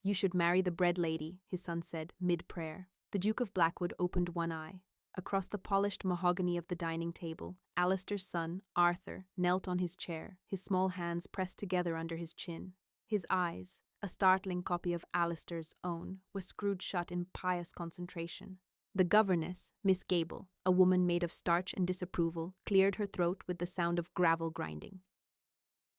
"You should marry the bread lady," his son said, mid-prayer. The Duke of Blackwood opened one eye. Across the polished mahogany of the dining table, Alistair's son, Arthur, knelt on his chair, his small hands pressed together under his chin. His eyes, a startling copy of Alistair's own, were screwed shut in pious concentration. The governess, Miss Gable, a woman made of starch and disapproval, cleared her throat with the sound of gravel grinding.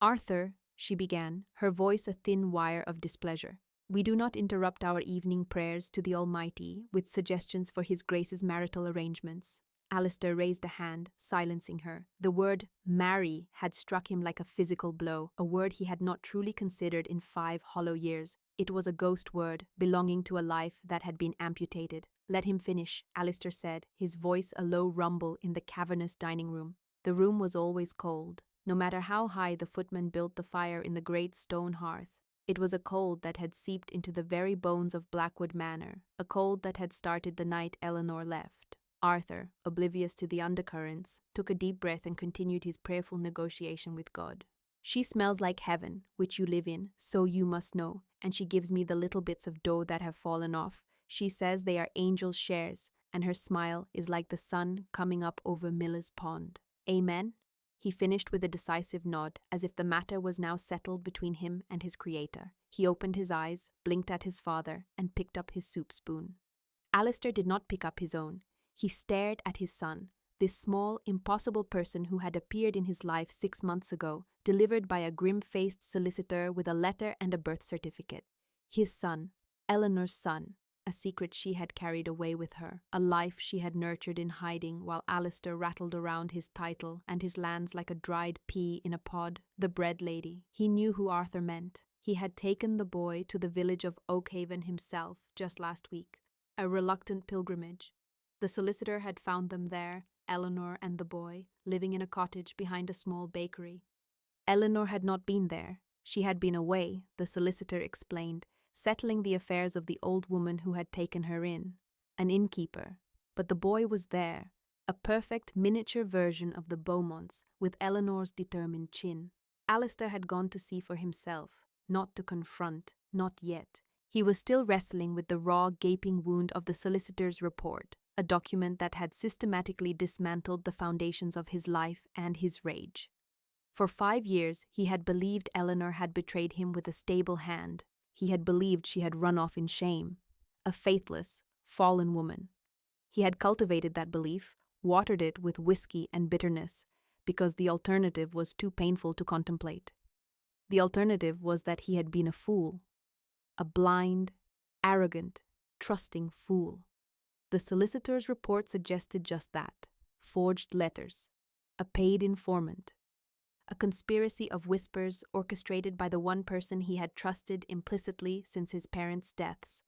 "Arthur," she began, her voice a thin wire of displeasure, "we do not interrupt our evening prayers to the Almighty with suggestions for His Grace's marital arrangements." Alistair raised a hand, silencing her. The word marry had struck him like a physical blow, a word he had not truly considered in 5 hollow years. It was a ghost word, belonging to a life that had been amputated. "Let him finish," Alistair said, his voice a low rumble in the cavernous dining room. The room was always cold, no matter how high the footman built the fire in the great stone hearth. It was a cold that had seeped into the very bones of Blackwood Manor, a cold that had started the night Eleanor left. Arthur, oblivious to the undercurrents, took a deep breath and continued his prayerful negotiation with God. "She smells like heaven, which you live in, so you must know, and she gives me the little bits of dough that have fallen off. She says they are angels' shares, and her smile is like the sun coming up over Miller's Pond. Amen?" He finished with a decisive nod, as if the matter was now settled between him and his Creator. He opened his eyes, blinked at his father, and picked up his soup spoon. Alistair did not pick up his own. He stared at his son, this small, impossible person who had appeared in his life 6 months ago, delivered by a grim-faced solicitor with a letter and a birth certificate. His son, Eleanor's son, a secret she had carried away with her, a life she had nurtured in hiding while Alistair rattled around his title and his lands like a dried pea in a pod. The bread lady. He knew who Arthur meant. He had taken the boy to the village of Oakhaven himself just last week, a reluctant pilgrimage. The solicitor had found them there, Eleanor and the boy, living in a cottage behind a small bakery. Eleanor had not been there. She had been away, the solicitor explained, settling the affairs of the old woman who had taken her in, an innkeeper. But the boy was there, a perfect miniature version of the Beaumonts, with Eleanor's determined chin. Alistair had gone to see for himself, not to confront, not yet. He was still wrestling with the raw, gaping wound of the solicitor's report, a document that had systematically dismantled the foundations of his life and his rage. For 5 years, he had believed Eleanor had betrayed him with a stable hand. He had believed she had run off in shame, a faithless, fallen woman. He had cultivated that belief, watered it with whiskey and bitterness, because the alternative was too painful to contemplate. The alternative was that he had been a fool, a blind, arrogant, trusting fool. The solicitor's report suggested just that: forged letters, a paid informant, a conspiracy of whispers orchestrated by the one person he had trusted implicitly since his parents' deaths.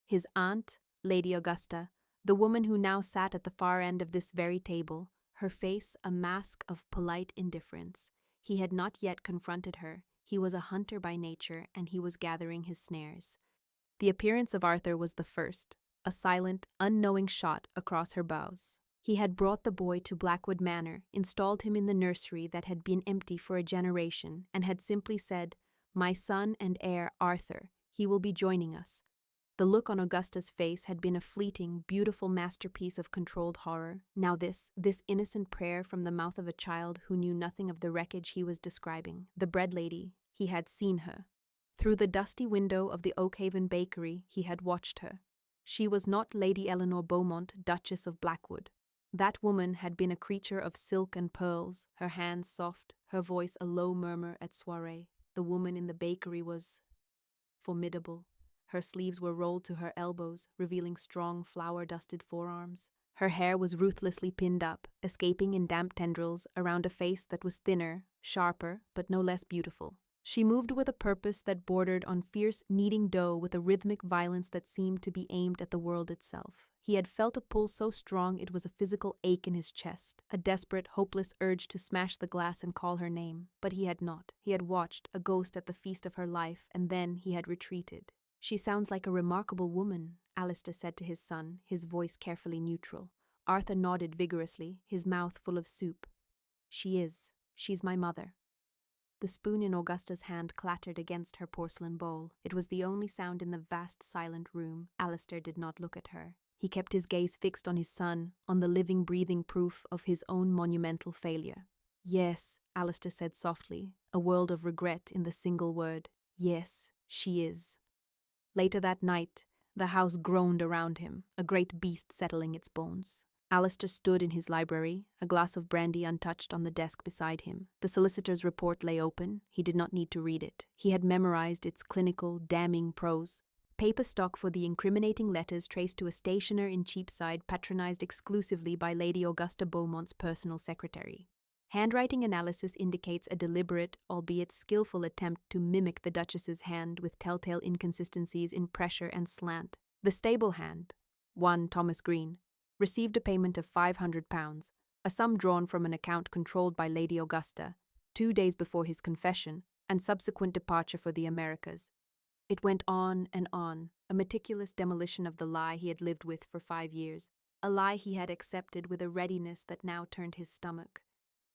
His aunt, Lady Augusta, the woman who now sat at the far end of this very table, her face a mask of polite indifference. He had not yet confronted her. He was a hunter by nature, and he was gathering his snares. The appearance of Arthur was the first, a silent, unknowing shot across her bows. He had brought the boy to Blackwood Manor, installed him in the nursery that had been empty for a generation, and had simply said, "My son and heir, Arthur, he will be joining us." The look on Augusta's face had been a fleeting, beautiful masterpiece of controlled horror. Now this innocent prayer from the mouth of a child who knew nothing of the wreckage he was describing. The bread lady, he had seen her. Through the dusty window of the Oakhaven bakery, he had watched her. She was not Lady Eleanor Beaumont, Duchess of Blackwood. That woman had been a creature of silk and pearls, her hands soft, her voice a low murmur at soiree. The woman in the bakery was formidable. Her sleeves were rolled to her elbows, revealing strong, flour-dusted forearms. Her hair was ruthlessly pinned up, escaping in damp tendrils around a face that was thinner, sharper, but no less beautiful. She moved with a purpose that bordered on fierce, kneading dough with a rhythmic violence that seemed to be aimed at the world itself. He had felt a pull so strong it was a physical ache in his chest, a desperate, hopeless urge to smash the glass and call her name. But he had not. He had watched, a ghost at the feast of her life, and then he had retreated. "She sounds like a remarkable woman," Alistair said to his son, his voice carefully neutral. Arthur nodded vigorously, his mouth full of soup. "She is. She's my mother." The spoon in Augusta's hand clattered against her porcelain bowl. It was the only sound in the vast, silent room. Alistair did not look at her. He kept his gaze fixed on his son, on the living, breathing proof of his own monumental failure. "Yes," Alistair said softly, a world of regret in the single word. "Yes, she is." Later that night, the house groaned around him, a great beast settling its bones. Alistair stood in his library, a glass of brandy untouched on the desk beside him. The solicitor's report lay open. He did not need to read it. He had memorized its clinical, damning prose. Paper stock for the incriminating letters traced to a stationer in Cheapside patronized exclusively by Lady Augusta Beaumont's personal secretary. Handwriting analysis indicates a deliberate, albeit skillful attempt to mimic the Duchess's hand with telltale inconsistencies in pressure and slant. The stable hand, one Thomas Green, received a payment of £500, a sum drawn from an account controlled by Lady Augusta, 2 days before his confession and subsequent departure for the Americas. It went on, a meticulous demolition of the lie he had lived with for 5 years, a lie he had accepted with a readiness that now turned his stomach.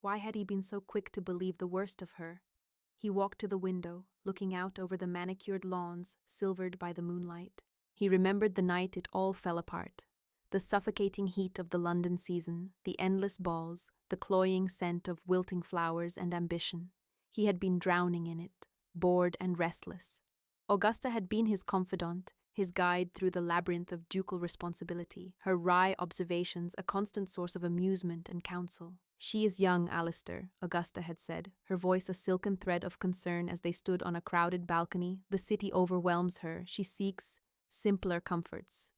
Why had he been so quick to believe the worst of her? He walked to the window, looking out over the manicured lawns, silvered by the moonlight. He remembered the night it all fell apart. The suffocating heat of the London season, the endless balls, the cloying scent of wilting flowers and ambition. He had been drowning in it, bored and restless. Augusta had been his confidant, his guide through the labyrinth of ducal responsibility, her wry observations a constant source of amusement and counsel. "She is young, Alistair," Augusta had said, her voice a silken thread of concern as they stood on a crowded balcony. "The city overwhelms her. She seeks simpler comforts."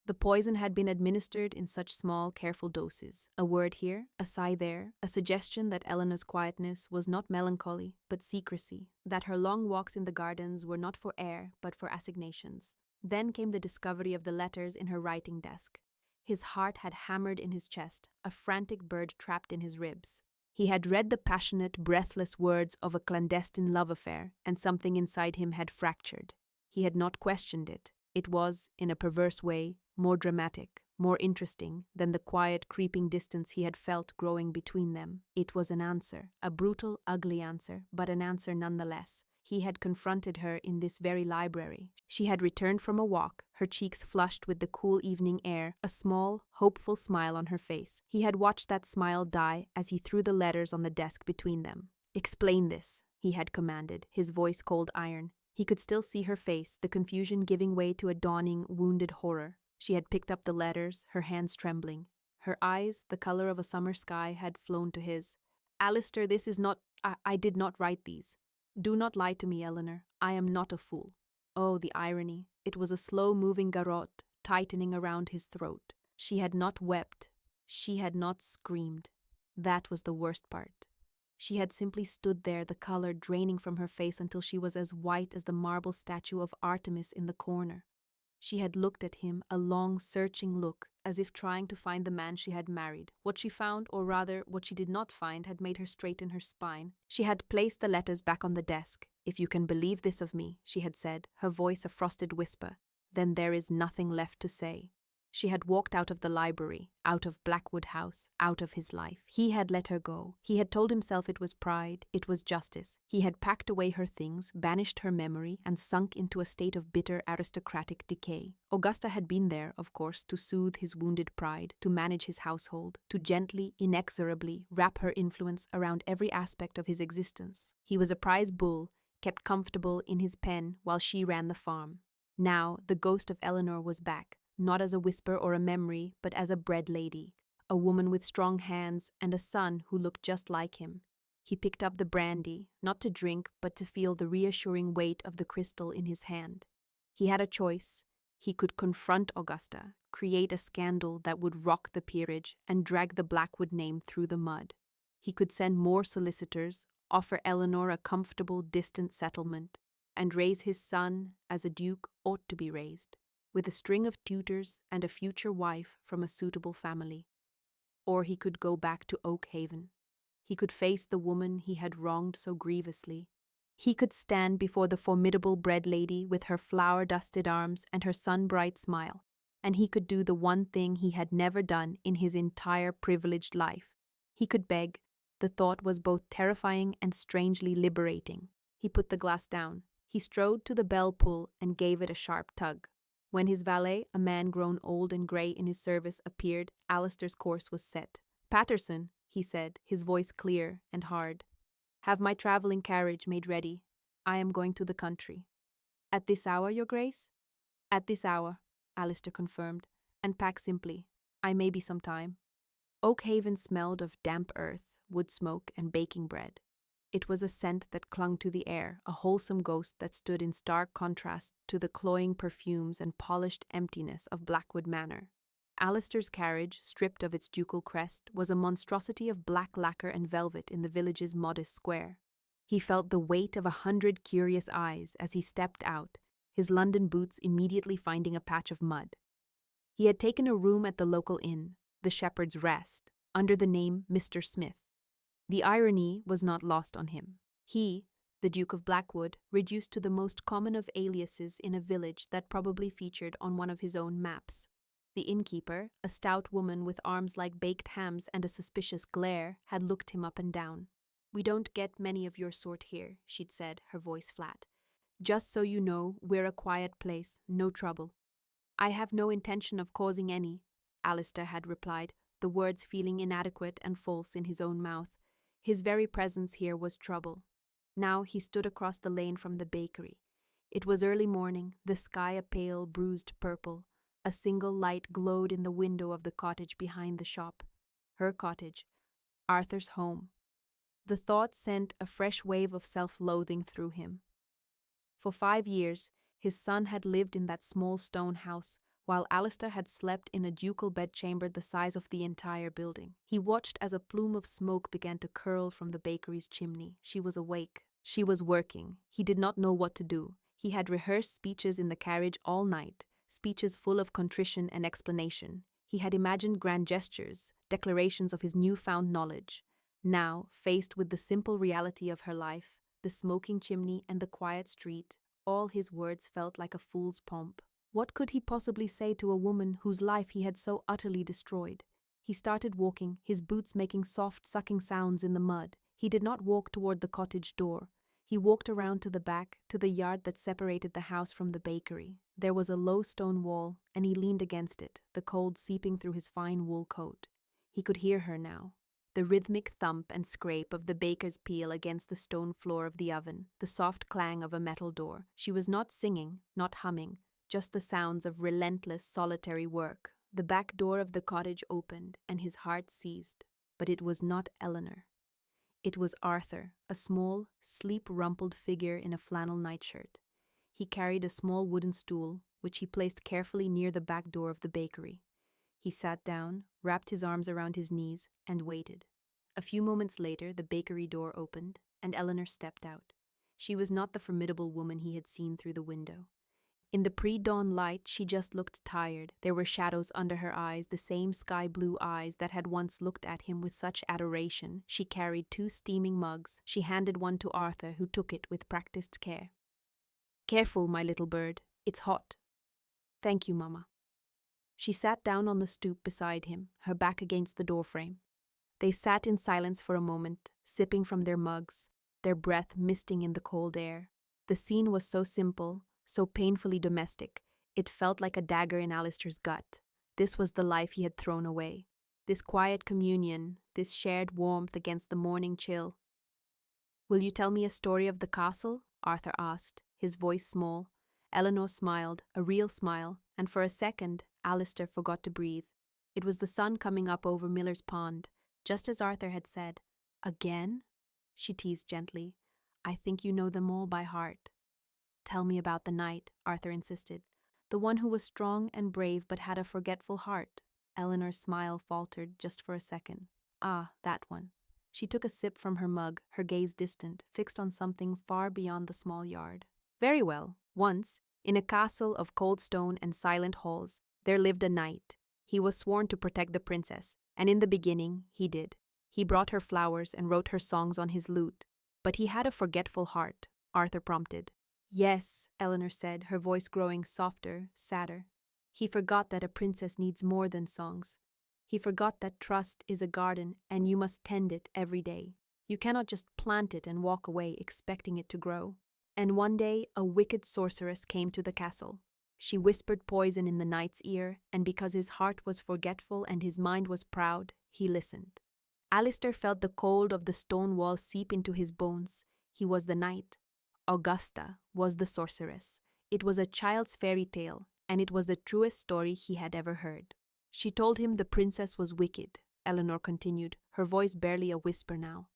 The poison had been administered in such small, careful doses. A word here, a sigh there, a suggestion that Eleanor's quietness was not melancholy, but secrecy, that her long walks in the gardens were not for air, but for assignations. Then came the discovery of the letters in her writing desk. His heart had hammered in his chest, a frantic bird trapped in his ribs. He had read the passionate, breathless words of a clandestine love affair, and something inside him had fractured. He had not questioned it. It was, in a perverse way, more dramatic, more interesting than the quiet, creeping distance he had felt growing between them. It was an answer, a brutal, ugly answer, but an answer nonetheless. He had confronted her in this very library. She had returned from a walk, her cheeks flushed with the cool evening air, a small, hopeful smile on her face. He had watched that smile die as he threw the letters on the desk between them. "Explain this," he had commanded, his voice cold iron. He could still see her face, the confusion giving way to a dawning, wounded horror. She had picked up the letters, her hands trembling. Her eyes, the color of a summer sky, had flown to his. "Alistair, this is not... I did not write these. Do not lie to me, Eleanor. I am not a fool." Oh, the irony. It was a slow-moving garrote, tightening around his throat. She had not wept. She had not screamed. That was the worst part. She had simply stood there, the color draining from her face until she was as white as the marble statue of Artemis in the corner. She had looked at him, a long, searching look, as if trying to find the man she had married. What she found, or rather, what she did not find, had made her straighten her spine. She had placed the letters back on the desk. "If you can believe this of me," she had said, her voice a frosted whisper, "then there is nothing left to say." She had walked out of the library, out of Blackwood House, out of his life. He had let her go. He had told himself it was pride, it was justice. He had packed away her things, banished her memory, and sunk into a state of bitter aristocratic decay. Augusta had been there, of course, to soothe his wounded pride, to manage his household, to gently, inexorably wrap her influence around every aspect of his existence. He was a prize bull, kept comfortable in his pen while she ran the farm. Now, the ghost of Eleanor was back. Not as a whisper or a memory, but as a bred lady, a woman with strong hands and a son who looked just like him. He picked up the brandy, not to drink, but to feel the reassuring weight of the crystal in his hand. He had a choice. He could confront Augusta, create a scandal that would rock the peerage and drag the Blackwood name through the mud. He could send more solicitors, offer Eleanor a comfortable, distant settlement, and raise his son as a duke ought to be raised, with a string of tutors and a future wife from a suitable family. Or he could go back to Oak Haven. He could face the woman he had wronged so grievously. He could stand before the formidable bred lady with her flower-dusted arms and her sun-bright smile, and he could do the one thing he had never done in his entire privileged life. He could beg, The thought was both terrifying and strangely liberating. He put the glass down. He strode to the bell pull and gave it a sharp tug. When his valet, a man grown old and grey in his service, appeared, Alistair's course was set. "Patterson," he said, his voice clear and hard. "Have my travelling carriage made ready. I am going to the country." "At this hour, Your Grace?" "At this hour," Alistair confirmed, "and pack simply. I may be some time." Oakhaven smelled of damp earth, wood smoke, and baking bread. It was a scent that clung to the air, a wholesome ghost that stood in stark contrast to the cloying perfumes and polished emptiness of Blackwood Manor. Alistair's carriage, stripped of its ducal crest, was a monstrosity of black lacquer and velvet in the village's modest square. He felt the weight of 100 curious eyes as he stepped out, his London boots immediately finding a patch of mud. He had taken a room at the local inn, the Shepherd's Rest, under the name Mr. Smith. The irony was not lost on him. He, the Duke of Blackwood, reduced to the most common of aliases in a village that probably featured on one of his own maps. The innkeeper, a stout woman with arms like baked hams and a suspicious glare, had looked him up and down. "We don't get many of your sort here," she'd said, her voice flat. "Just so you know, we're a quiet place, no trouble." "I have no intention of causing any," Alistair had replied, the words feeling inadequate and false in his own mouth. His very presence here was trouble. Now he stood across the lane from the bakery. It was early morning, the sky a pale, bruised purple. A single light glowed in the window of the cottage behind the shop. Her cottage. Arthur's home. The thought sent a fresh wave of self-loathing through him. For 5 years, his son had lived in that small stone house, while Alistair had slept in a ducal bedchamber the size of the entire building. He watched as a plume of smoke began to curl from the bakery's chimney. She was awake. She was working. He did not know what to do. He had rehearsed speeches in the carriage all night, speeches full of contrition and explanation. He had imagined grand gestures, declarations of his newfound knowledge. Now, faced with the simple reality of her life, the smoking chimney and the quiet street, all his words felt like a fool's pomp. What could he possibly say to a woman whose life he had so utterly destroyed? He started walking, his boots making soft, sucking sounds in the mud. He did not walk toward the cottage door. He walked around to the back, to the yard that separated the house from the bakery. There was a low stone wall, and he leaned against it, the cold seeping through his fine wool coat. He could hear her now. The rhythmic thump and scrape of the baker's peel against the stone floor of the oven, the soft clang of a metal door. She was not singing, not humming, just the sounds of relentless, solitary work. The back door of the cottage opened, and his heart seized. But it was not Eleanor. It was Arthur, a small, sleep-rumpled figure in a flannel nightshirt. He carried a small wooden stool, which he placed carefully near the back door of the bakery. He sat down, wrapped his arms around his knees, and waited. A few moments later, the bakery door opened, and Eleanor stepped out. She was not the formidable woman he had seen through the window. In the pre-dawn light, she just looked tired. There were shadows under her eyes, the same sky-blue eyes that had once looked at him with such adoration. She carried 2 steaming mugs. She handed one to Arthur, who took it with practiced care. "Careful, my little bird. It's hot." "Thank you, Mama." She sat down on the stoop beside him, her back against the doorframe. They sat in silence for a moment, sipping from their mugs, their breath misting in the cold air. The scene was so simple, so painfully domestic, it felt like a dagger in Alistair's gut. This was the life he had thrown away. This quiet communion, this shared warmth against the morning chill. "Will you tell me a story of the castle?" Arthur asked, his voice small. Eleanor smiled, a real smile, and for a second, Alistair forgot to breathe. It was the sun coming up over Miller's Pond, just as Arthur had said. "Again?" she teased gently. "I think you know them all by heart." "Tell me about the knight," Arthur insisted. "The one who was strong and brave but had a forgetful heart." Eleanor's smile faltered just for a second. "Ah, that one." She took a sip from her mug, her gaze distant, fixed on something far beyond the small yard. "Very well. Once, in a castle of cold stone and silent halls, there lived a knight. He was sworn to protect the princess, and in the beginning, he did. He brought her flowers and wrote her songs on his lute. But he had a forgetful heart," Arthur prompted. "Yes," Eleanor said, her voice growing softer, sadder. "He forgot that a princess needs more than songs. He forgot that trust is a garden and you must tend it every day. You cannot just plant it and walk away expecting it to grow. And one day, a wicked sorceress came to the castle. She whispered poison in the knight's ear, and because his heart was forgetful and his mind was proud, he listened. Alistair felt the cold of the stone wall seep into his bones. He was the knight. Augusta was the sorceress. It was a child's fairy tale, and it was the truest story he had ever heard. She told him the princess was wicked, Eleanor continued, her voice barely a whisper now.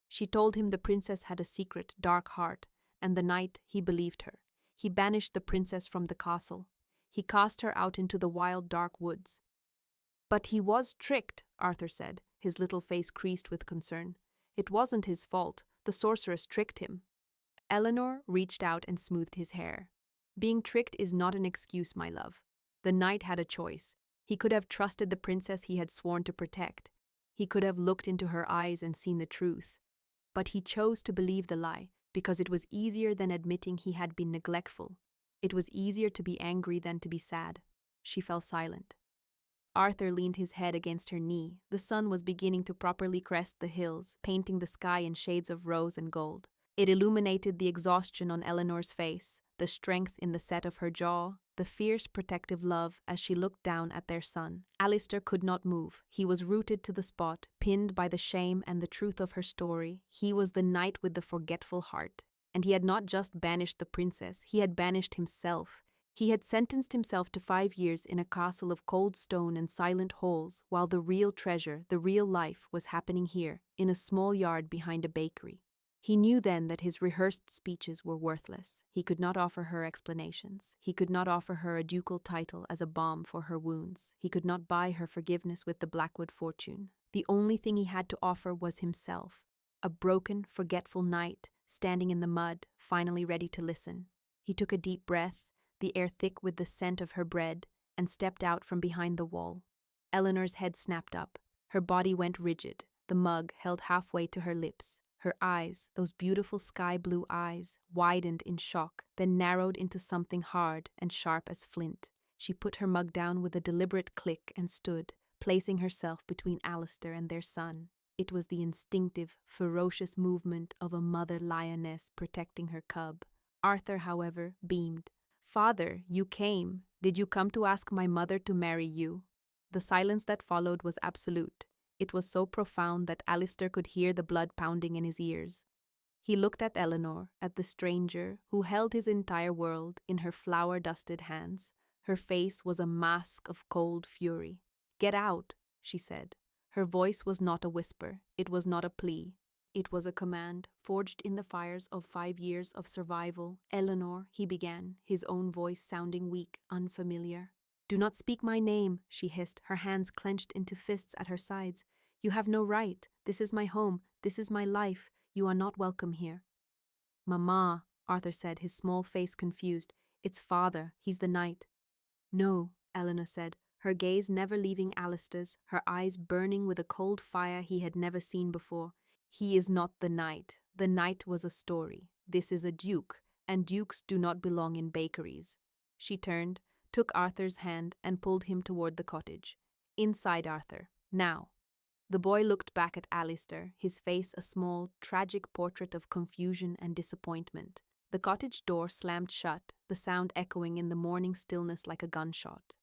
She told him the princess had a secret, dark heart, and the night he believed her. He banished the princess from the castle. He cast her out into the wild, dark woods. But he was tricked, Arthur said, his little face creased with concern. It wasn't his fault. The sorceress tricked him. Eleanor reached out and smoothed his hair. Being tricked is not an excuse, my love. The knight had a choice. He could have trusted the princess he had sworn to protect. He could have looked into her eyes and seen the truth. But he chose to believe the lie because it was easier than admitting he had been neglectful. It was easier to be angry than to be sad. She fell silent. Arthur leaned his head against her knee. The sun was beginning to properly crest the hills, painting the sky in shades of rose and gold. It illuminated the exhaustion on Eleanor's face, the strength in the set of her jaw, the fierce protective love as she looked down at their son. Alistair could not move. He was rooted to the spot, pinned by the shame and the truth of her story. He was the knight with the forgetful heart. And he had not just banished the princess, he had banished himself. He had sentenced himself to 5 years in a castle of cold stone and silent halls, while the real treasure, the real life, was happening here, in a small yard behind a bakery. He knew then that his rehearsed speeches were worthless. He could not offer her explanations. He could not offer her a ducal title as a balm for her wounds. He could not buy her forgiveness with the Blackwood fortune. The only thing he had to offer was himself, a broken, forgetful knight, standing in the mud, finally ready to listen. He took a deep breath, the air thick with the scent of her bread, and stepped out from behind the wall. Eleanor's head snapped up. Her body went rigid, the mug held halfway to her lips. Her eyes, those beautiful sky-blue eyes, widened in shock, then narrowed into something hard and sharp as flint. She put her mug down with a deliberate click and stood, placing herself between Alistair and their son. It was the instinctive, ferocious movement of a mother lioness protecting her cub. Arthur, however, beamed. "Father, you came. Did you come to ask my mother to marry you?" The silence that followed was absolute. It was so profound that Alistair could hear the blood pounding in his ears. He looked at Eleanor, at the stranger, who held his entire world in her flower-dusted hands. Her face was a mask of cold fury. "Get out," she said. Her voice was not a whisper. It was not a plea. It was a command, forged in the fires of 5 years of survival. "Eleanor," he began, his own voice sounding weak, unfamiliar. "Do not speak my name," she hissed, her hands clenched into fists at her sides. "You have no right. This is my home. This is my life. You are not welcome here." "Mama," Arthur said, his small face confused. "It's father. He's the knight." "No," Eleanor said, her gaze never leaving Alistair's, her eyes burning with a cold fire he had never seen before. "He is not the knight. The knight was a story. This is a duke, and dukes do not belong in bakeries." She turned, took Arthur's hand, and pulled him toward the cottage. "Inside, Arthur. Now." The boy looked back at Alistair, his face a small, tragic portrait of confusion and disappointment. The cottage door slammed shut, the sound echoing in the morning stillness like a gunshot.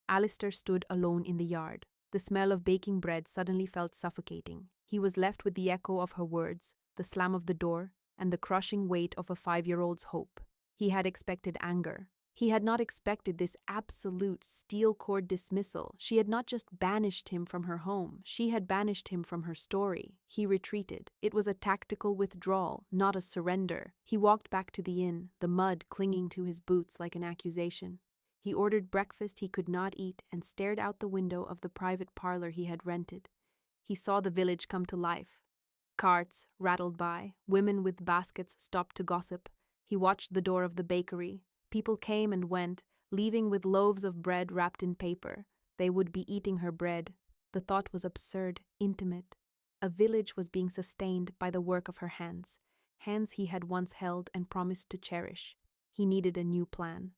Alistair stood alone in the yard. The smell of baking bread suddenly felt suffocating. He was left with the echo of her words, the slam of the door, and the crushing weight of a 5-year-old's hope. He had expected anger. He had not expected this absolute steel-cord dismissal. She had not just banished him from her home. She had banished him from her story. He retreated. It was a tactical withdrawal, not a surrender. He walked back to the inn, the mud clinging to his boots like an accusation. He ordered breakfast he could not eat and stared out the window of the private parlor he had rented. He saw the village come to life. Carts rattled by. Women with baskets stopped to gossip. He watched the door of the bakery. People came and went, leaving with loaves of bread wrapped in paper. They would be eating her bread. The thought was absurd, intimate. A village was being sustained by the work of her hands, hands he had once held and promised to cherish. He needed a new plan.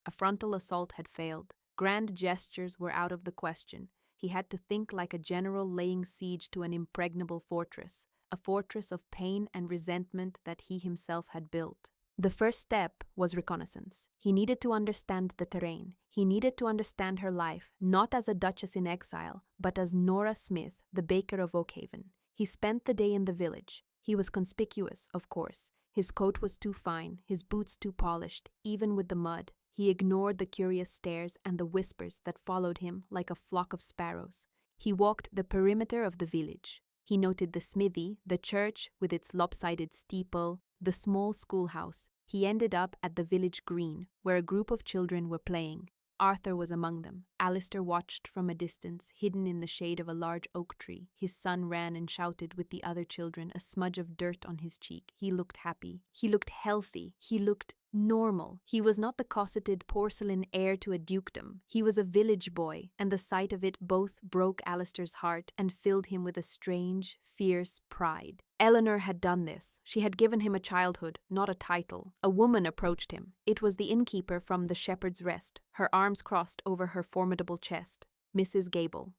A frontal assault had failed. Grand gestures were out of the question. He had to think like a general laying siege to an impregnable fortress, a fortress of pain and resentment that he himself had built. The first step was reconnaissance. He needed to understand the terrain. He needed to understand her life, not as a duchess in exile, but as Nora Smith, the baker of Oakhaven. He spent the day in the village. He was conspicuous, of course. His coat was too fine, his boots too polished, even with the mud. He ignored the curious stares and the whispers that followed him like a flock of sparrows. He walked the perimeter of the village. He noted the smithy, the church with its lopsided steeple, the small schoolhouse. He ended up at the village green, where a group of children were playing. Arthur was among them. Alistair watched from a distance, hidden in the shade of a large oak tree. His son ran and shouted with the other children, a smudge of dirt on his cheek. He looked happy. He looked healthy. He looked normal. He was not the cosseted porcelain heir to a dukedom. He was a village boy, and the sight of it both broke Alistair's heart and filled him with a strange, fierce pride. Eleanor had done this. She had given him a childhood, not a title. A woman approached him. It was the innkeeper from the Shepherd's Rest, her arms crossed over her formidable chest. Mrs. Gable.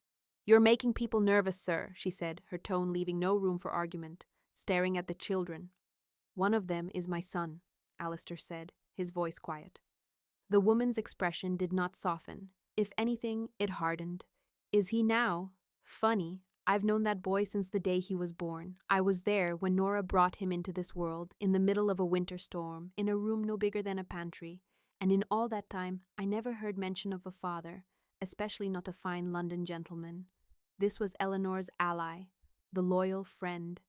"You're making people nervous, sir," she said, her tone leaving no room for argument, staring at the children. "One of them is my son," Alistair said, his voice quiet. The woman's expression did not soften. If anything, it hardened. "Is he now? Funny. I've known that boy since the day he was born. I was there when Nora brought him into this world, in the middle of a winter storm, in a room no bigger than a pantry. And in all that time, I never heard mention of a father, especially not a fine London gentleman. This was Eleanor's ally, the loyal friend.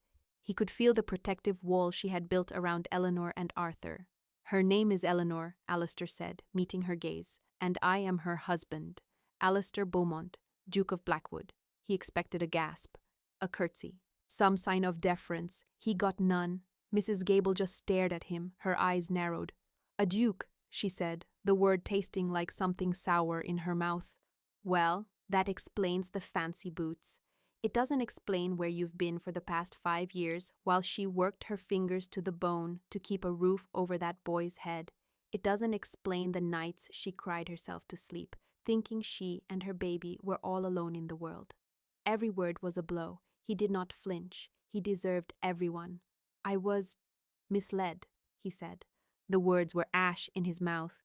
He could feel the protective wall she had built around Eleanor and Arthur. "Her name is Eleanor," Alistair said, meeting her gaze, "and I am her husband, Alistair Beaumont, Duke of Blackwood." He expected a gasp, a curtsy, some sign of deference. He got none. Mrs. Gable just stared at him, her eyes narrowed. "A duke," she said, the word tasting like something sour in her mouth. "Well, that explains the fancy boots. It doesn't explain where you've been for the past 5 years while she worked her fingers to the bone to keep a roof over that boy's head. It doesn't explain the nights she cried herself to sleep, thinking she and her baby were all alone in the world." Every word was a blow. He did not flinch. He deserved everyone. "I was misled," he said. The words were ash in his mouth.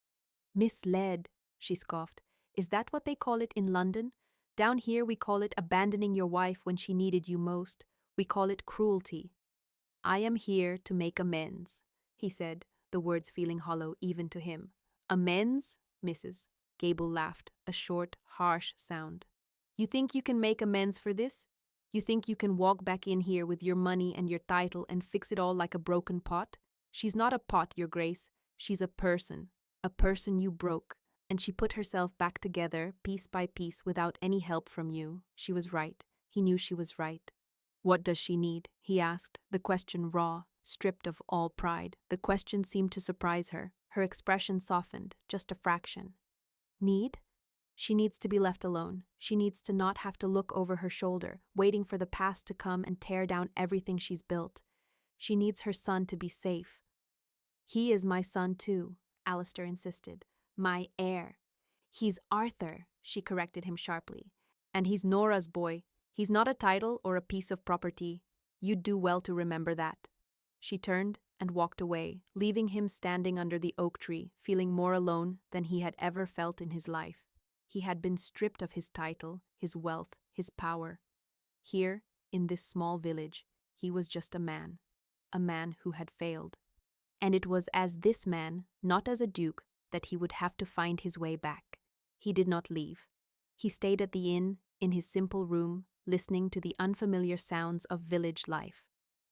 "Misled," she scoffed. "Is that what they call it in London? Down here we call it abandoning your wife when she needed you most. We call it cruelty." "I am here to make amends," he said, the words feeling hollow even to him. "Amends, Mrs." Gable laughed, a short, harsh sound. "You think you can make amends for this? You think you can walk back in here with your money and your title and fix it all like a broken pot? She's not a pot, Your Grace. She's a person you broke. And she put herself back together, piece by piece, without any help from you. She was right. He knew she was right." "What does she need?" he asked, the question raw, stripped of all pride. The question seemed to surprise her. Her expression softened, just a fraction. "Need? She needs to be left alone. She needs to not have to look over her shoulder, waiting for the past to come and tear down everything she's built. She needs her son to be safe." "He is my son too," Alistair insisted. "My heir." "He's Arthur," she corrected him sharply. "And he's Nora's boy. He's not a title or a piece of property. You'd do well to remember that." She turned and walked away, leaving him standing under the oak tree, feeling more alone than he had ever felt in his life. He had been stripped of his title, his wealth, his power. Here, in this small village, he was just a man who had failed. And it was as this man, not as a duke, that he would have to find his way back. He did not leave. He stayed at the inn, in his simple room, listening to the unfamiliar sounds of village life.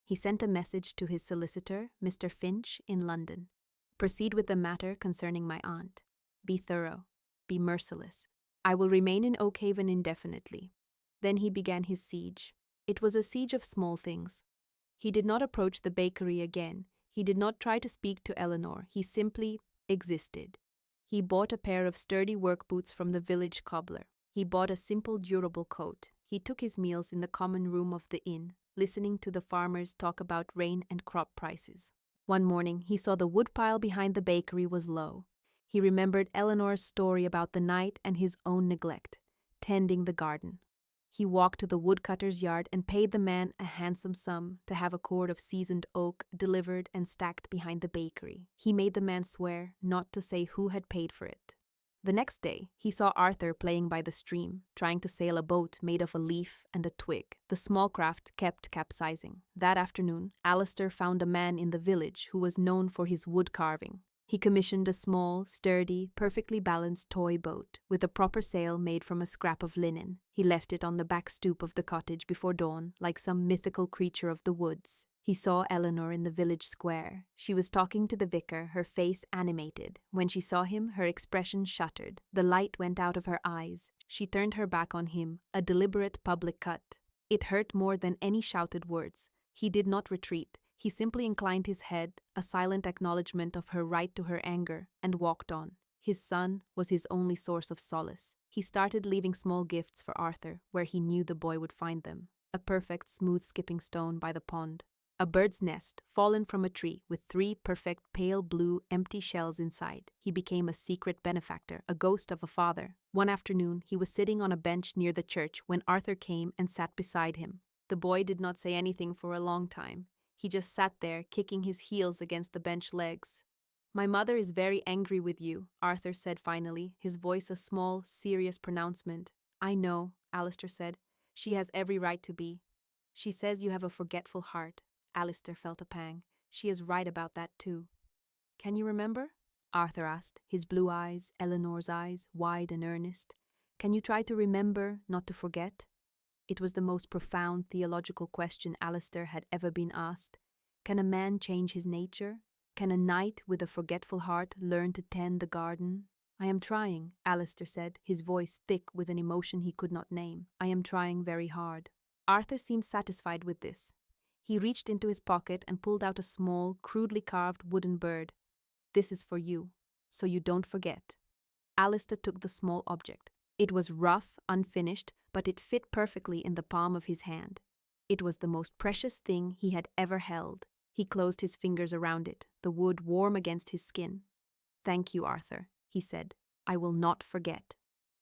He sent a message to his solicitor, Mr. Finch, in London. "Proceed with the matter concerning my aunt. Be thorough. Be merciless. I will remain in Oakhaven indefinitely." Then he began his siege. It was a siege of small things. He did not approach the bakery again. He did not try to speak to Eleanor. He simply existed. He bought a pair of sturdy work boots from the village cobbler. He bought a simple, durable coat. He took his meals in the common room of the inn, listening to the farmers talk about rain and crop prices. One morning, he saw the woodpile behind the bakery was low. He remembered Eleanor's story about the night and his own neglect, tending the garden. He walked to the woodcutter's yard and paid the man a handsome sum to have a cord of seasoned oak delivered and stacked behind the bakery. He made the man swear not to say who had paid for it. The next day, he saw Arthur playing by the stream, trying to sail a boat made of a leaf and a twig. The small craft kept capsizing. That afternoon, Alistair found a man in the village who was known for his wood carving. He commissioned a small, sturdy, perfectly balanced toy boat with a proper sail made from a scrap of linen. He left it on the back stoop of the cottage before dawn, like some mythical creature of the woods. He saw Eleanor in the village square. She was talking to the vicar, her face animated. When she saw him, her expression shuttered. The light went out of her eyes. She turned her back on him, a deliberate public cut. It hurt more than any shouted words. He did not retreat. He simply inclined his head, a silent acknowledgement of her right to her anger, and walked on. His son was his only source of solace. He started leaving small gifts for Arthur, where he knew the boy would find them. A perfect smooth skipping stone by the pond. A bird's nest, fallen from a tree, with 3 perfect pale blue empty shells inside. He became a secret benefactor, a ghost of a father. One afternoon, he was sitting on a bench near the church when Arthur came and sat beside him. The boy did not say anything for a long time. He just sat there, kicking his heels against the bench legs. "My mother is very angry with you," Arthur said finally, his voice a small, serious pronouncement. "I know," Alistair said. "She has every right to be. She says you have a forgetful heart." Alistair felt a pang. "She is right about that too." "Can you remember?" Arthur asked, his blue eyes, Eleanor's eyes, wide and earnest. "Can you try to remember, not to forget?" It was the most profound theological question Alistair had ever been asked. Can a man change his nature? Can a knight with a forgetful heart learn to tend the garden? "I am trying," Alistair said, his voice thick with an emotion he could not name. "I am trying very hard." Arthur seemed satisfied with this. He reached into his pocket and pulled out a small, crudely carved wooden bird. "This is for you, so you don't forget." Alistair took the small object. It was rough, unfinished, but it fit perfectly in the palm of his hand. It was the most precious thing he had ever held. He closed his fingers around it, the wood warm against his skin. "Thank you, Arthur," he said. "I will not forget."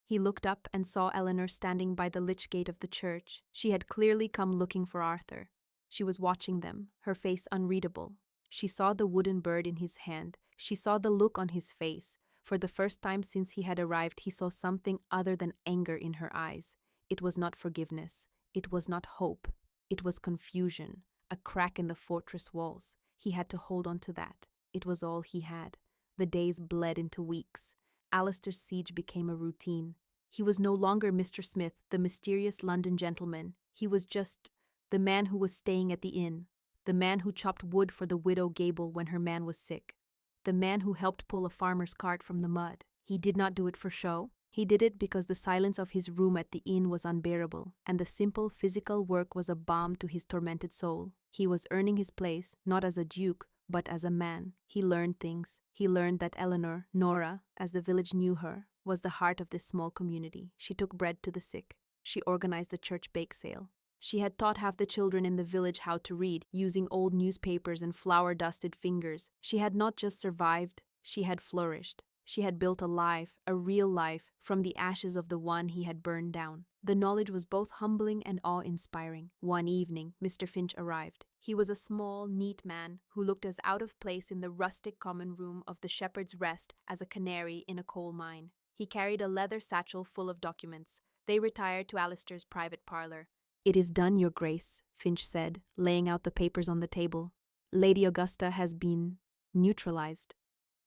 He looked up and saw Eleanor standing by the lich gate of the church. She had clearly come looking for Arthur. She was watching them, her face unreadable. She saw the wooden bird in his hand. She saw the look on his face. For the first time since he had arrived, he saw something other than anger in her eyes. It was not forgiveness. It was not hope. It was confusion, a crack in the fortress walls. He had to hold on to that. It was all he had. The days bled into weeks. Alistair's siege became a routine. He was no longer Mr. Smith, the mysterious London gentleman. He was just the man who was staying at the inn, the man who chopped wood for the widow Gable when her man was sick, the man who helped pull a farmer's cart from the mud. He did not do it for show. He did it because the silence of his room at the inn was unbearable, and the simple physical work was a balm to his tormented soul. He was earning his place, not as a duke, but as a man. He learned things. He learned that Eleanor, Nora, as the village knew her, was the heart of this small community. She took bread to the sick. She organized the church bake sale. She had taught half the children in the village how to read, using old newspapers and flour-dusted fingers. She had not just survived, she had flourished. She had built a life, a real life, from the ashes of the one he had burned down. The knowledge was both humbling and awe-inspiring. One evening, Mr. Finch arrived. He was a small, neat man who looked as out of place in the rustic common room of the Shepherd's Rest as a canary in a coal mine. He carried a leather satchel full of documents. They retired to Alistair's private parlour. "It is done, Your Grace," Finch said, laying out the papers on the table. "Lady Augusta has been neutralized."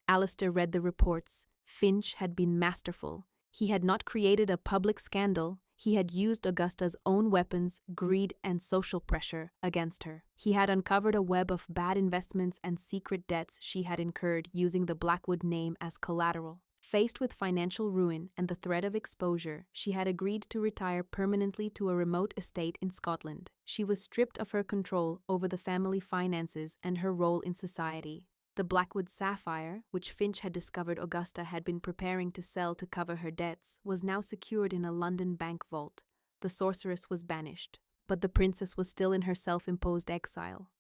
Alistair read the reports. Finch had been masterful. He had not created a public scandal. He had used Augusta's own weapons, greed and social pressure, against her. He had uncovered a web of bad investments and secret debts she had incurred using the Blackwood name as collateral. Faced with financial ruin and the threat of exposure, she had agreed to retire permanently to a remote estate in Scotland. She was stripped of her control over the family finances and her role in society. The Blackwood sapphire, which Finch had discovered Augusta had been preparing to sell to cover her debts, was now secured in a London bank vault. The sorceress was banished, but the princess was still in her self-imposed exile.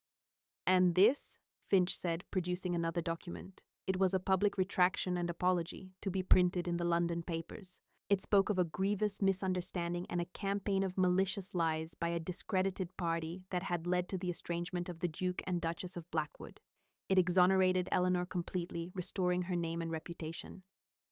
"And this?" Finch said, producing another document. It was a public retraction and apology, to be printed in the London papers. It spoke of a grievous misunderstanding and a campaign of malicious lies by a discredited party that had led to the estrangement of the Duke and Duchess of Blackwood. It exonerated Eleanor completely, restoring her name and reputation.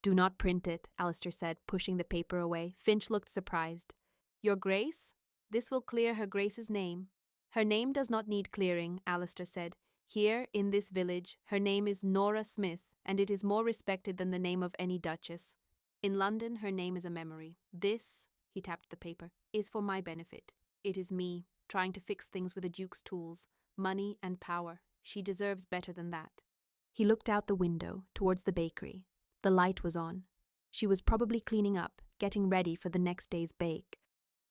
"Do not print it," Alistair said, pushing the paper away. Finch looked surprised. "Your Grace? This will clear Her Grace's name." "Her name does not need clearing," Alistair said. "Here, in this village, her name is Nora Smith, and it is more respected than the name of any duchess. In London, her name is a memory. This," he tapped the paper, "is for my benefit. It is me, trying to fix things with a duke's tools, money and power. She deserves better than that." He looked out the window, towards the bakery. The light was on. She was probably cleaning up, getting ready for the next day's bake.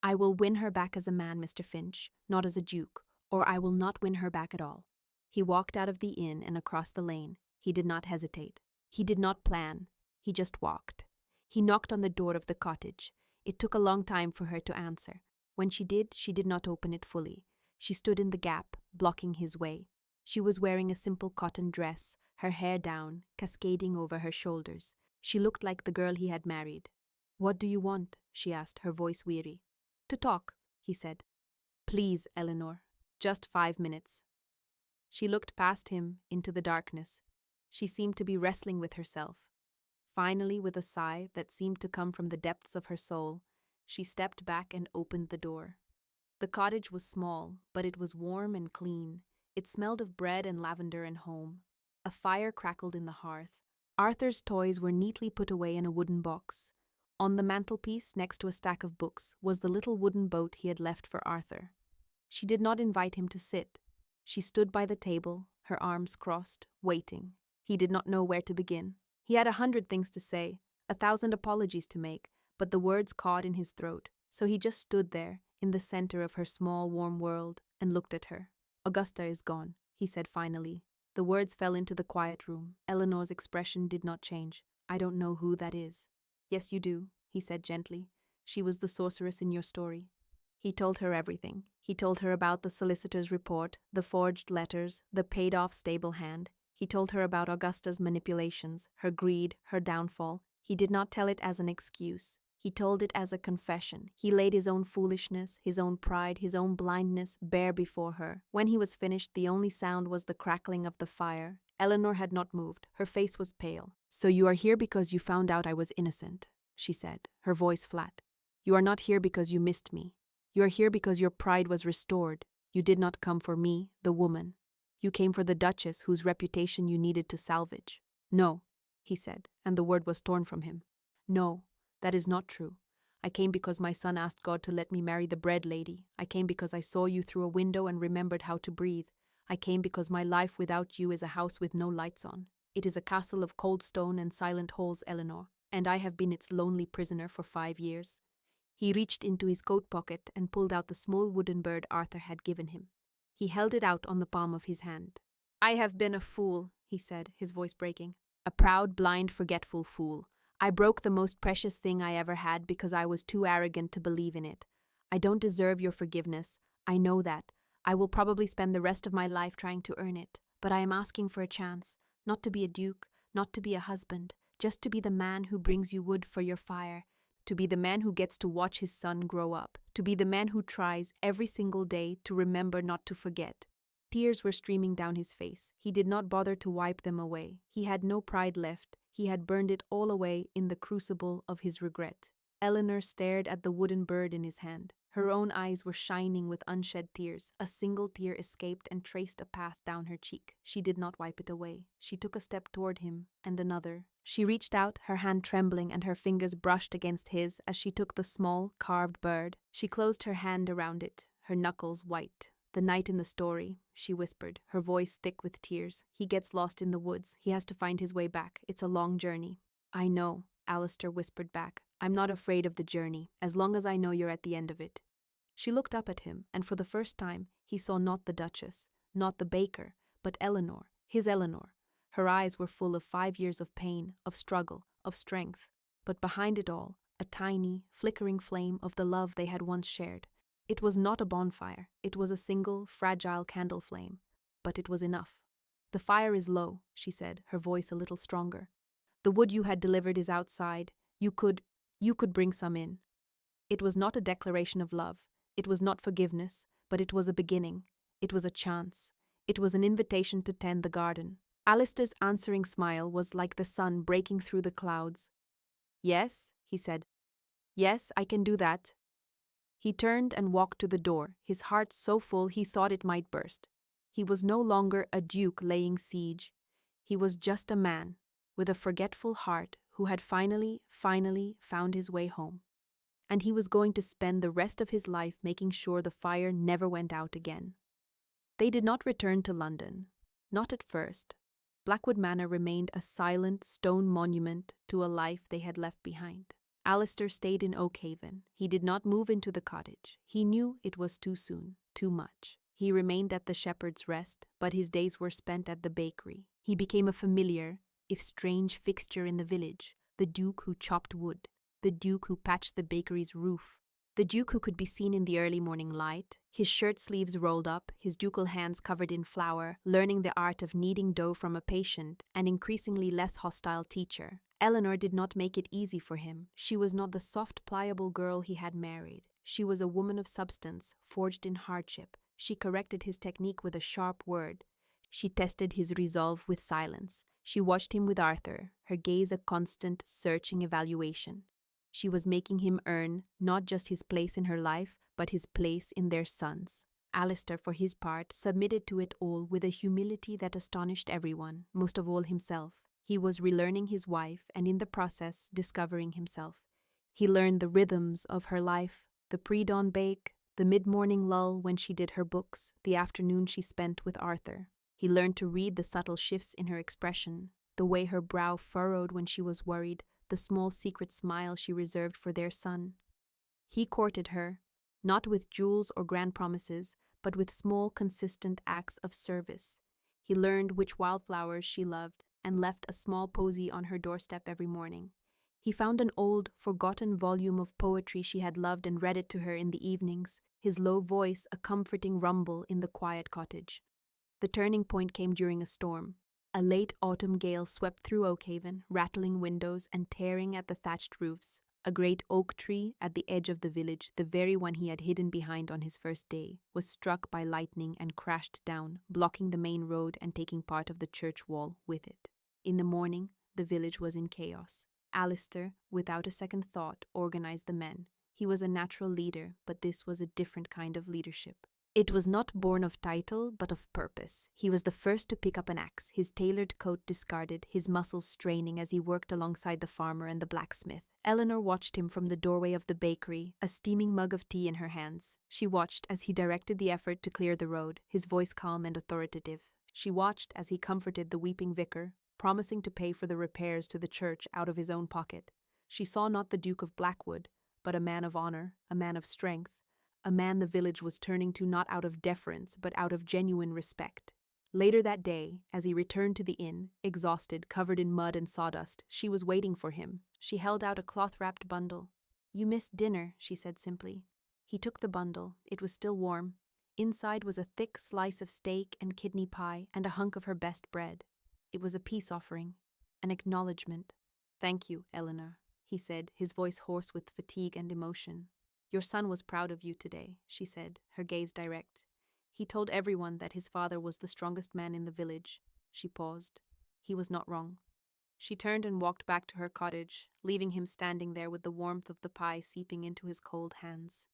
"I will win her back as a man, Mr. Finch, not as a duke, or I will not win her back at all." He walked out of the inn and across the lane. He did not hesitate. He did not plan. He just walked. He knocked on the door of the cottage. It took a long time for her to answer. When she did not open it fully. She stood in the gap, blocking his way. She was wearing a simple cotton dress, her hair down, cascading over her shoulders. She looked like the girl he had married. "What do you want?" she asked, her voice weary. "To talk," he said. "Please, Eleanor. Just 5 minutes." She looked past him into the darkness. She seemed to be wrestling with herself. Finally, with a sigh that seemed to come from the depths of her soul, she stepped back and opened the door. The cottage was small, but it was warm and clean. It smelled of bread and lavender and home. A fire crackled in the hearth. Arthur's toys were neatly put away in a wooden box. On the mantelpiece, next to a stack of books, was the little wooden boat he had left for Arthur. She did not invite him to sit. She stood by the table, her arms crossed, waiting. He did not know where to begin. He had 100 things to say, 1,000 apologies to make, but the words caught in his throat, so he just stood there, in the center of her small, warm world, and looked at her. "Augusta is gone," he said finally. The words fell into the quiet room. Eleanor's expression did not change. "I don't know who that is." "Yes, you do," he said gently. "She was the sorceress in your story." He told her everything. He told her about the solicitor's report, the forged letters, the paid-off stable hand. He told her about Augusta's manipulations, her greed, her downfall. He did not tell it as an excuse. He told it as a confession. He laid his own foolishness, his own pride, his own blindness bare before her. When he was finished, the only sound was the crackling of the fire. Eleanor had not moved. Her face was pale. "So you are here because you found out I was innocent," she said, her voice flat. "You are not here because you missed me. You are here because your pride was restored. You did not come for me, the woman. You came for the Duchess whose reputation you needed to salvage." "No," he said, and the word was torn from him. "No, that is not true. I came because my son asked God to let me marry the bread lady. I came because I saw you through a window and remembered how to breathe. I came because my life without you is a house with no lights on. It is a castle of cold stone and silent halls, Eleanor, and I have been its lonely prisoner for 5 years." He reached into his coat pocket and pulled out the small wooden bird Arthur had given him. He held it out on the palm of his hand. "I have been a fool," he said, his voice breaking. "A proud, blind, forgetful fool. I broke the most precious thing I ever had because I was too arrogant to believe in it. I don't deserve your forgiveness. I know that. I will probably spend the rest of my life trying to earn it. But I am asking for a chance, not to be a duke, not to be a husband, just to be the man who brings you wood for your fire, to be the man who gets to watch his son grow up, to be the man who tries every single day to remember not to forget." Tears were streaming down his face. He did not bother to wipe them away. He had no pride left. He had burned it all away in the crucible of his regret. Eleanor stared at the wooden bird in his hand. Her own eyes were shining with unshed tears. A single tear escaped and traced a path down her cheek. She did not wipe it away. She took a step toward him, and another. She reached out, her hand trembling, and her fingers brushed against his as she took the small, carved bird. She closed her hand around it, her knuckles white. "The night in the story," she whispered, her voice thick with tears. "He gets lost in the woods. He has to find his way back. It's a long journey." "I know," Alistair whispered back. "I'm not afraid of the journey, as long as I know you're at the end of it." She looked up at him, and for the first time, he saw not the Duchess, not the baker, but Eleanor, his Eleanor. Her eyes were full of 5 years of pain, of struggle, of strength. But behind it all, a tiny, flickering flame of the love they had once shared. It was not a bonfire. It was a single, fragile candle flame. But it was enough. "The fire is low," she said, her voice a little stronger. "The wood you had delivered is outside. You could..." You could bring some in. It was not a declaration of love. It was not forgiveness, but it was a beginning. It was a chance. It was an invitation to tend the garden. Alistair's answering smile was like the sun breaking through the clouds. Yes, he said. Yes, I can do that. He turned and walked to the door, his heart so full he thought it might burst. He was no longer a duke laying siege. He was just a man, with a forgetful heart, who had finally found his way home. And he was going to spend the rest of his life making sure the fire never went out again. They did not return to London. Not at first. Blackwood Manor remained a silent stone monument to a life they had left behind. Alistair stayed in Oakhaven. He did not move into the cottage. He knew it was too soon, too much. He remained at the Shepherd's Rest, but his days were spent at the bakery. He became a familiar, if strange, fixture in the village, the Duke who chopped wood, the Duke who patched the bakery's roof, the Duke who could be seen in the early morning light, his shirt sleeves rolled up, his ducal hands covered in flour, learning the art of kneading dough from a patient and increasingly less hostile teacher. Eleanor did not make it easy for him. She was not the soft, pliable girl he had married. She was a woman of substance, forged in hardship. She corrected his technique with a sharp word. She tested his resolve with silence. She watched him with Arthur, her gaze a constant, searching evaluation. She was making him earn not just his place in her life, but his place in their sons. Alistair, for his part, submitted to it all with a humility that astonished everyone, most of all himself. He was relearning his wife and in the process discovering himself. He learned the rhythms of her life, the pre-dawn bake, the mid-morning lull when she did her books, the afternoon she spent with Arthur. He learned to read the subtle shifts in her expression, the way her brow furrowed when she was worried, the small secret smile she reserved for their son. He courted her, not with jewels or grand promises, but with small, consistent acts of service. He learned which wildflowers she loved and left a small posy on her doorstep every morning. He found an old, forgotten volume of poetry she had loved and read it to her in the evenings, his low voice a comforting rumble in the quiet cottage. The turning point came during a storm. A late autumn gale swept through Oakhaven, rattling windows and tearing at the thatched roofs. A great oak tree at the edge of the village, the very one he had hidden behind on his first day, was struck by lightning and crashed down, blocking the main road and taking part of the church wall with it. In the morning, the village was in chaos. Alistair, without a second thought, organized the men. He was a natural leader, but this was a different kind of leadership. It was not born of title, but of purpose. He was the first to pick up an axe, his tailored coat discarded, his muscles straining as he worked alongside the farmer and the blacksmith. Eleanor watched him from the doorway of the bakery, a steaming mug of tea in her hands. She watched as he directed the effort to clear the road, his voice calm and authoritative. She watched as he comforted the weeping vicar, promising to pay for the repairs to the church out of his own pocket. She saw not the Duke of Blackwood, but a man of honor, a man of strength, a man the village was turning to not out of deference, but out of genuine respect. Later that day, as he returned to the inn, exhausted, covered in mud and sawdust, she was waiting for him. She held out a cloth-wrapped bundle. "You missed dinner," she said simply. He took the bundle. It was still warm. Inside was a thick slice of steak and kidney pie and a hunk of her best bread. It was a peace offering, an acknowledgement. "Thank you, Eleanor," he said, his voice hoarse with fatigue and emotion. "Your son was proud of you today," she said, her gaze direct. "He told everyone that his father was the strongest man in the village." She paused. He was not wrong. She turned and walked back to her cottage, leaving him standing there with the warmth of the pie seeping into his cold hands.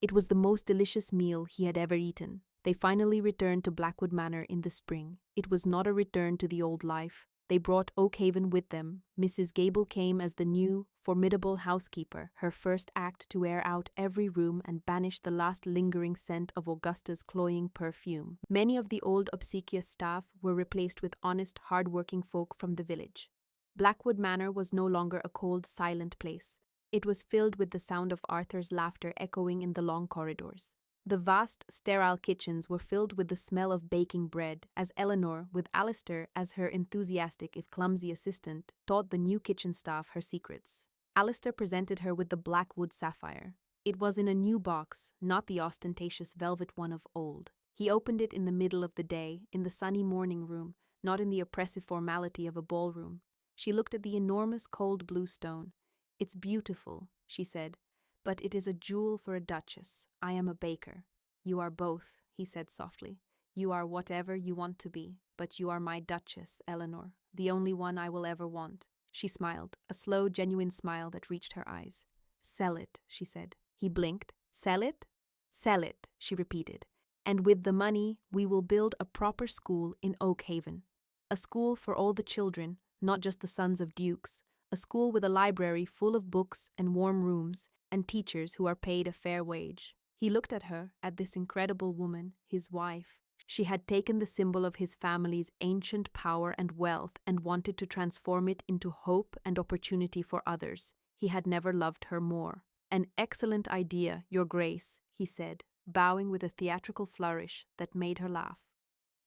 It was the most delicious meal he had ever eaten. They finally returned to Blackwood Manor in the spring. It was not a return to the old life. They brought Oakhaven with them. Mrs. Gable came as the new, formidable housekeeper, her first act to air out every room and banish the last lingering scent of Augusta's cloying perfume. Many of the old obsequious staff were replaced with honest, hard-working folk from the village. Blackwood Manor was no longer a cold, silent place. It was filled with the sound of Arthur's laughter echoing in the long corridors. The vast, sterile kitchens were filled with the smell of baking bread, as Eleanor, with Alistair as her enthusiastic if clumsy assistant, taught the new kitchen staff her secrets. Alistair presented her with the Blackwood sapphire. It was in a new box, not the ostentatious velvet one of old. He opened it in the middle of the day, in the sunny morning room, not in the oppressive formality of a ballroom. She looked at the enormous cold blue stone. It's beautiful, she said, but it is a jewel for a duchess. I am a baker. You are both, he said softly. You are whatever you want to be, but you are my duchess, Eleanor, the only one I will ever want. She smiled, a slow, genuine smile that reached her eyes. Sell it, she said. He blinked. Sell it? Sell it, she repeated. And with the money, we will build a proper school in Oak Haven. A school for all the children, not just the sons of dukes. A school with a library full of books and warm rooms, and teachers who are paid a fair wage. He looked at her, at this incredible woman, his wife. She had taken the symbol of his family's ancient power and wealth and wanted to transform it into hope and opportunity for others. He had never loved her more. An excellent idea, Your Grace, he said, bowing with a theatrical flourish that made her laugh.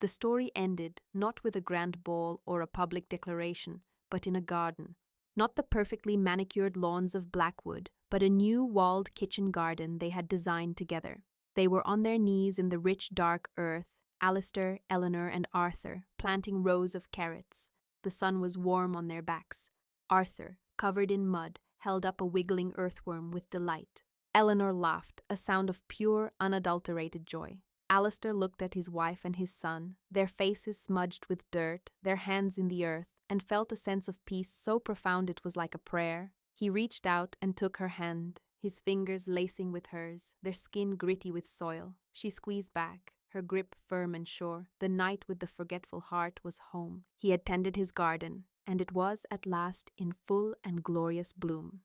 The story ended not with a grand ball or a public declaration, but in a garden. Not the perfectly manicured lawns of Blackwood, but a new walled kitchen garden they had designed together. They were on their knees in the rich dark earth, Alistair, Eleanor, and Arthur, planting rows of carrots. The sun was warm on their backs. Arthur, covered in mud, held up a wiggling earthworm with delight. Eleanor laughed, a sound of pure, unadulterated joy. Alistair looked at his wife and his son, their faces smudged with dirt, their hands in the earth, and felt a sense of peace so profound it was like a prayer. He reached out and took her hand, his fingers lacing with hers, their skin gritty with soil. She squeezed back, her grip firm and sure. The knight with the forgetful heart was home. He had tended his garden, and it was at last in full and glorious bloom.